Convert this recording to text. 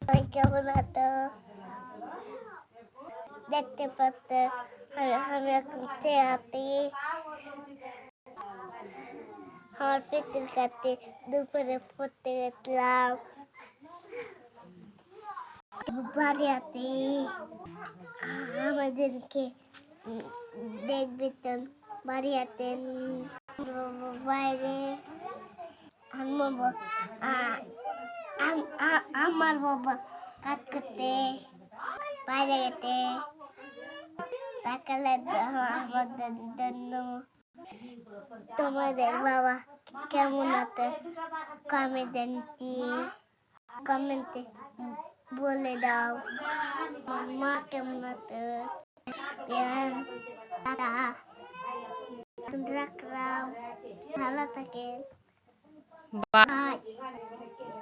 সবাই কেমন আছো? দেখতে পাচ্ছেন আমি এখন খেয়াতে আমার পেটের কাছে দুপুরে পড়তে গেছিলাম বাড়িতে আমাদেরকে দেখবে তো বাড়িতে বাইরে আমার বাবা কাজ করতে বাইরে গেতে তাকালে আমাদের জন্য তোমাদের বাবা কেমন আছে কমেন্টে বলে দাও মা কেমন আছে রাখলাম ভালো থাকেন।